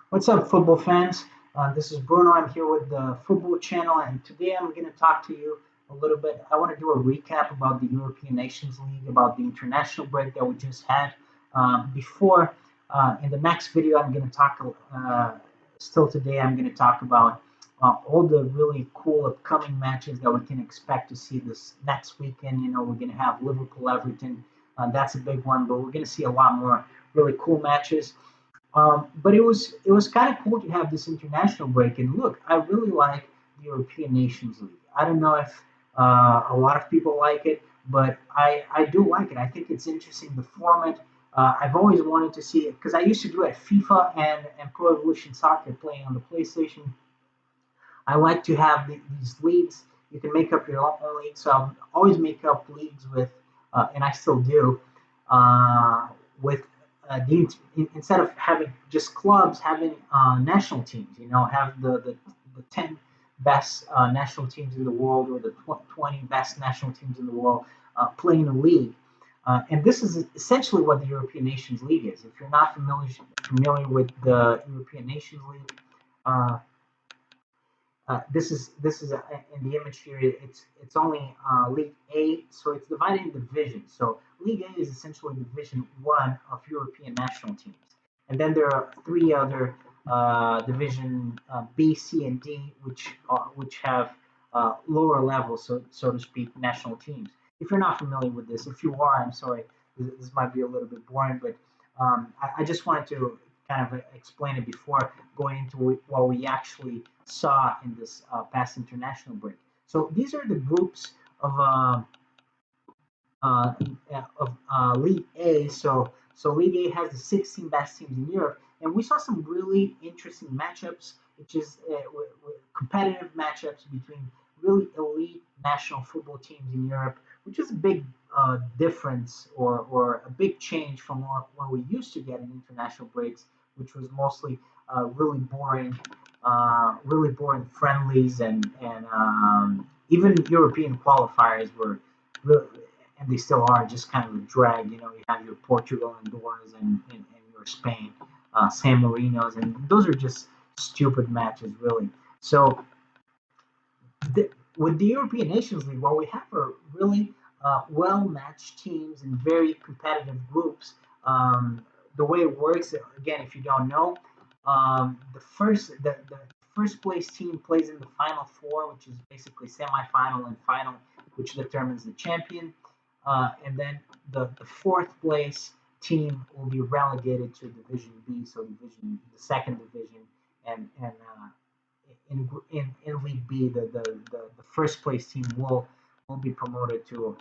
What's up, football fans? This is Bruno. I'm here with the Football Channel, and today I'm going to talk to you a little bit. I want to do a recap about the European Nations League, about the international break that we just had. Before, in the next video, I'm going to talk, still today, I'm going to talk about all the really cool upcoming matches that we can expect to see this next weekend. We're going to have Liverpool Everton. That's a big one, but we're going to see a lot more really cool matches. But it was kind of cool to have this international break. And look, I really like the European Nations League. I don't know if a lot of people like it, but I do like it. I think it's interesting the format. I've always wanted to see it because I used to do it at FIFA and Pro Evolution Soccer playing on the PlayStation. I like to have these leagues. You can make up your own league. So I always make up leagues with, and I still do, with instead of having just clubs, having national teams. Have the 10 best national teams in the world or the 20 best national teams in the world playing a league. And this is essentially what the European Nations League is. If you're not familiar with the European Nations League, uh, this is in the image here. It's only League A, so it's divided in divisions. So League A is essentially Division One of European national teams, and then there are three other Division B, C, and D, which have lower levels, so to speak, national teams. If you're not familiar with this, if you are, I'm sorry. This might be a little bit boring, but I just wanted to kind of explain it before going into what we actually saw in this past international break. So these are the groups uh, League A. So League A has the 16 best teams in Europe, and we saw some really interesting matchups, which is competitive matchups between really elite national football teams in Europe, which is a big difference or a big change from what we used to get in international breaks, which was mostly really boring friendlies and even European qualifiers were really, and they still are just kind of a drag. You have your Portugal and Andorras and your Spain, San Marinos, and those are just stupid matches, really. So with the European Nations League, while we have a really well-matched teams and very competitive groups, the way it works, again, if you don't know, the first place team plays in the final four, which is basically semifinal and final, which determines the champion, and then the fourth place team will be relegated to Division B, so the second division, and in League B, the first place team will be promoted to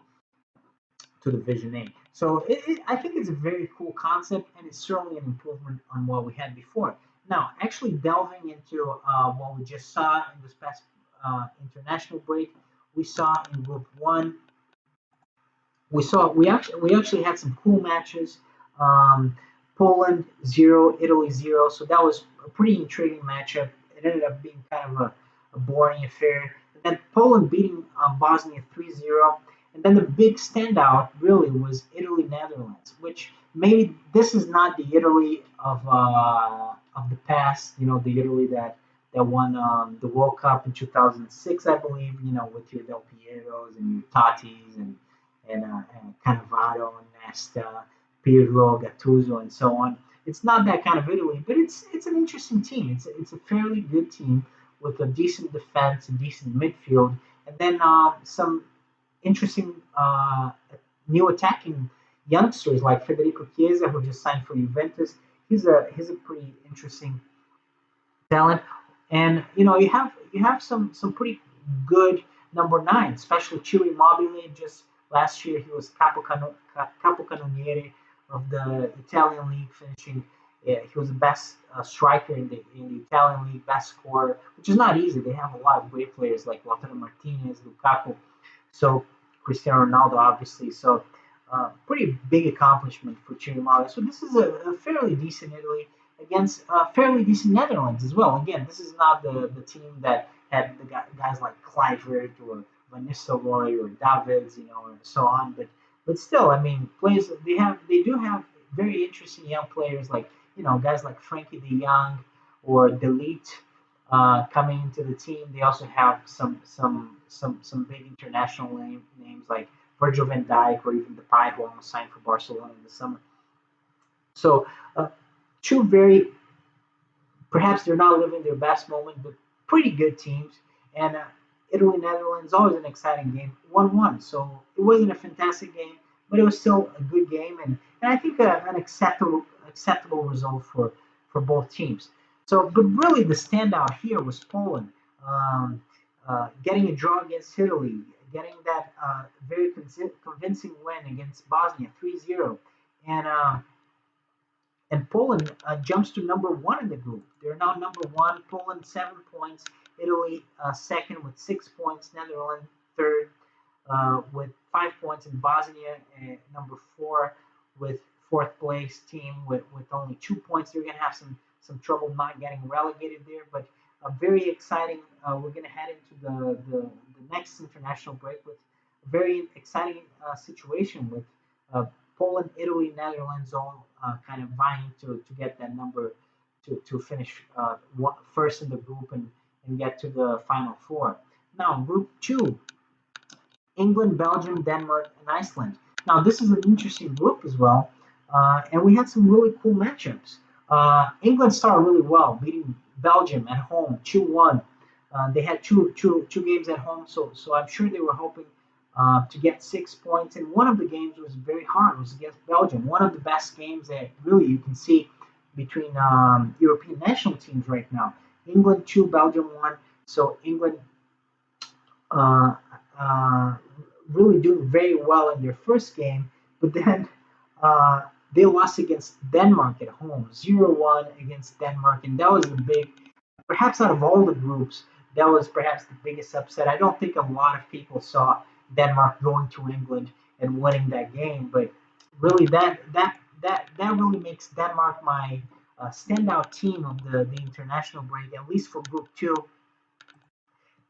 Division A. So I think it's a very cool concept, and it's certainly an improvement on what we had before. Now, actually delving into what we just saw in this past international break, we saw in Group One we actually had some cool matches. Um, Poland 0, Italy 0. So that was a pretty intriguing matchup. It ended up being kind of a boring affair. And then Poland beating Bosnia 3-0. And then the big standout really was Italy Netherlands, which maybe this is not the Italy of the past. The Italy that won the World Cup in 2006, I believe. With your Del Pieros and your Tatis and Cannavaro, Nesta, Pirlo, Gattuso, and so on. It's not that kind of Italy, but it's an interesting team. It's a fairly good team with a decent defense, a decent midfield, and then some interesting new attacking youngsters like Federico Chiesa, who just signed for Juventus. He's a pretty interesting talent, and you have some pretty good number nine, especially Chile Mobile. Just last year, he was capocannoniere of the Italian league, finishing. Yeah, he was the best striker in the Italian league, best scorer, which is not easy. They have a lot of great players like Lautaro Martinez, Lukaku, so Cristiano Ronaldo, obviously. So pretty big accomplishment for Chile Mobile. So this is a fairly decent Italy against fairly decent Netherlands as well. Again, this is not the team that had the guys like Kluivert or Van Nistelrooy or Davids, and so on. But still, I mean, players they do have very interesting young players like guys like Frankie De Jong or Delete coming into the team. They also have some big international names like Virgil van Dijk or even Depay, who almost signed for Barcelona in the summer. So two very, perhaps they're not living their best moment, but pretty good teams. And Italy Netherlands always an exciting game, 1-1. So it wasn't a fantastic game, but it was still a good game, and I think an acceptable result for both teams. So, but really the standout here was Poland, um, getting a draw against Italy, getting that very convincing win against Bosnia 3-0, and Poland jumps to number one in the group. They're now number one. Poland 7 points. Italy second with 6 points. Netherlands third with 5 points. And Bosnia number four with fourth place team with only 2 points. They're going to have some trouble not getting relegated there, but very exciting. We're going to head into the next international break with a very exciting situation with uh, Poland, Italy, Netherlands all kind of vying to get that number to finish first in the group and get to the final four. Now, Group 2, England, Belgium, Denmark, and Iceland. Now, this is an interesting group as well, and we had some really cool matchups. England started really well, beating Belgium at home 2-1. They had two games at home, so I'm sure they were hoping to get 6 points. And one of the games was very hard. It was against Belgium, one of the best games that really you can see between European national teams right now. England 2, Belgium 1. So England uh, uh, really doing very well in their first game, but then uh, they lost against Denmark at home, 0-1 against Denmark, and that was the big, perhaps out of all the groups, that was perhaps the biggest upset. I don't think a lot of people saw Denmark going to England and winning that game, but really that really makes Denmark my standout team of the international break, at least for Group 2,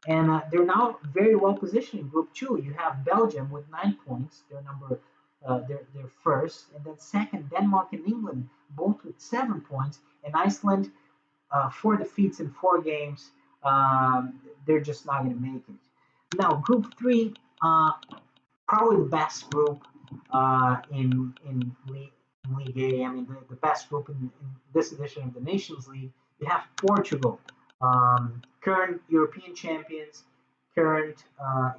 and they're now very well positioned in Group Two. You have Belgium with 9 points; they're first, and then second Denmark and England both with 7 points, and Iceland 4 defeats in 4 games. They're just not going to make it. Now Group Three, probably the best group in League A. I mean, the best group in this edition of the Nations League. You have Portugal, current European champions, current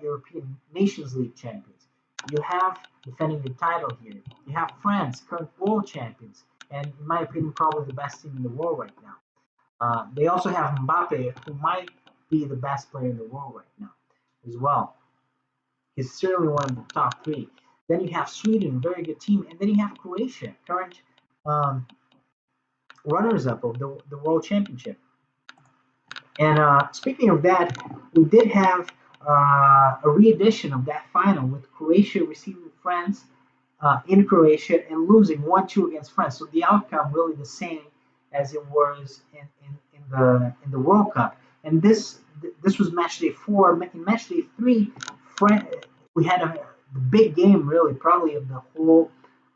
European Nations League champions. You have defending the title here. You have France, current world champions, and in my opinion, probably the best team in the world right now. They also have Mbappe, who might be the best player in the world right now as well. He's certainly one of the top three. Then you have Sweden, very good team, and then you have Croatia, current um, runners-up of the World Championship. And speaking of that, we did have a re-edition of that final with Croatia receiving France in Croatia and losing 1-2 against France. So the outcome really the same as it was in the World Cup. And this was match day 4. In match day 3, we had the big game really, probably of the whole.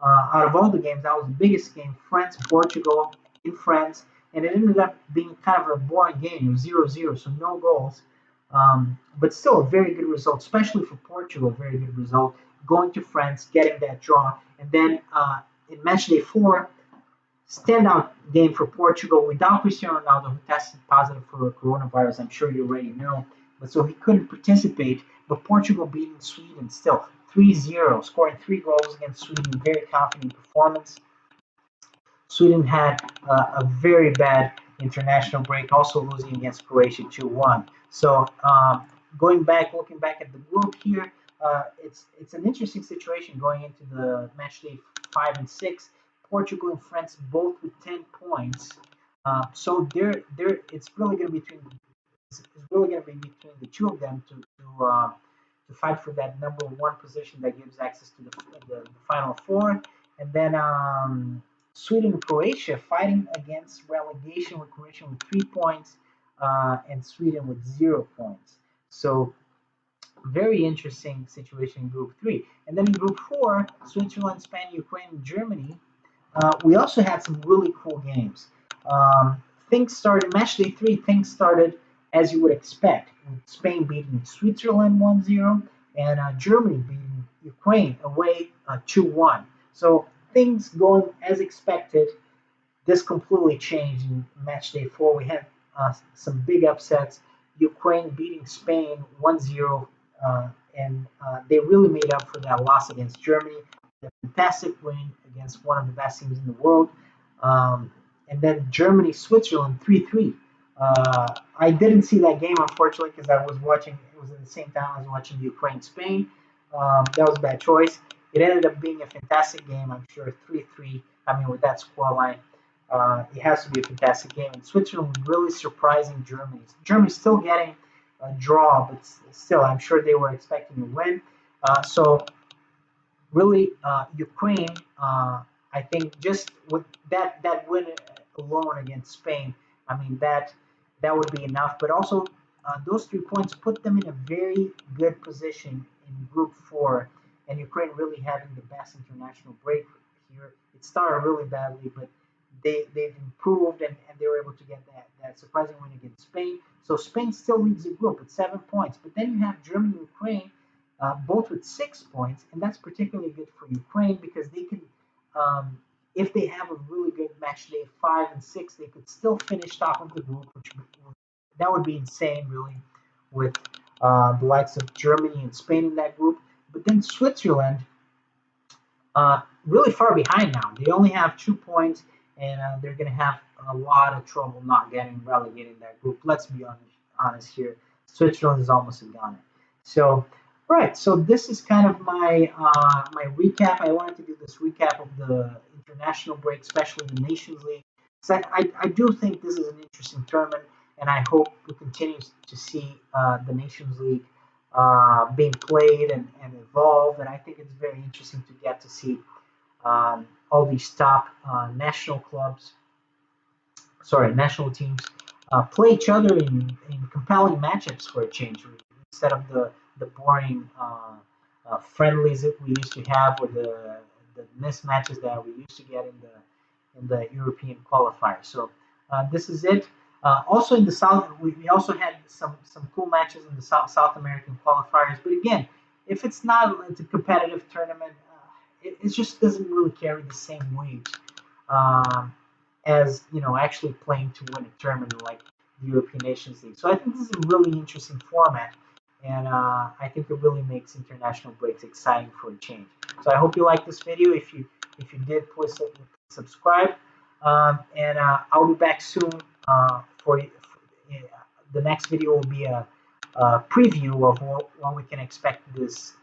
Out of all the games, that was the biggest game. France Portugal in France, and it ended up being kind of a boring game. It was 0-0, so no goals. But still a very good result, especially for Portugal. A very good result going to France, getting that draw, and then in match day 4, standout game for Portugal without Cristiano Ronaldo, who tested positive for coronavirus. I'm sure you already know, but so he couldn't participate. But Portugal beating Sweden still 3-0, scoring 3 goals against Sweden. Very confident performance. Sweden had a very bad international break, also losing against Croatia 2-1. So going back, looking back at the group here, it's an interesting situation going into the match day 5 and 6. Portugal and France both with 10 points. So it's really going to be between the two of them to fight for that number one position that gives access to the final four, and then Sweden and Croatia fighting against relegation with Croatia with 3 points and Sweden with 0 points. So very interesting situation in Group 3. And then in Group 4, Switzerland, Spain, Ukraine, and Germany, we also had some really cool games. Um, things started, match day three, things started as you would expect, with Spain beating Switzerland 1-0 and Germany beating Ukraine away 2-1. So things going as expected. This completely changed in match day four. We had some big upsets. Ukraine beating Spain 1-0, and they really made up for that loss against Germany. A fantastic win against one of the best teams in the world. And then Germany, Switzerland 3-3. I didn't see that game, unfortunately, because I was watching, it was at the same time I was watching Ukraine Spain. That was a bad choice. It ended up being a fantastic game, I'm sure 3-3. I mean, with that scoreline, it has to be a fantastic game. And Switzerland really surprising Germany. Germany's still getting a draw, but still, I'm sure they were expecting a win. So really, Ukraine, I think just with that win alone against Spain, I mean that would be enough. But also, those 3 points put them in a very good position in Group Four, and Ukraine really having the best international break here. It started really badly, but they've improved and they were able to get that surprising win against Spain. So Spain still leads the group at 7 points, but then you have Germany, Ukraine, both with 6 points, and that's particularly good for Ukraine because they can, if they have a really good match day 5 and 6, they could still finish top of the group, which that would be insane, really, with the likes of Germany and Spain in that group. But then Switzerland, really far behind now. They only have 2 points, and they're going to have a lot of trouble not getting relegated in that group. Let's be honest here. Switzerland is almost a goner. So, right. So this is kind of my recap. I wanted to do this recap of the international break, especially the Nations League. So I do think this is an interesting tournament, and I hope we continue to see the Nations League being played and evolve. And I think it's very interesting to get to see all these top national teams play each other in compelling matchups for a change, instead of the boring friendlies that we used to have, or the mismatches that we used to get in the European qualifiers. So this is it. Also in the South, we also had some cool matches in the South American qualifiers. But again, if it's a competitive tournament, it just doesn't really carry the same weight as actually playing to win a tournament like the European Nations League. So I think this is a really interesting format, and I think it really makes international breaks exciting for a change. So I hope you like this video. If you did, please subscribe, and I'll be back soon the next video will be a preview of what we can expect this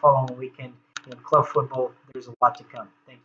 following weekend in club football. There's a lot to come. Thank you.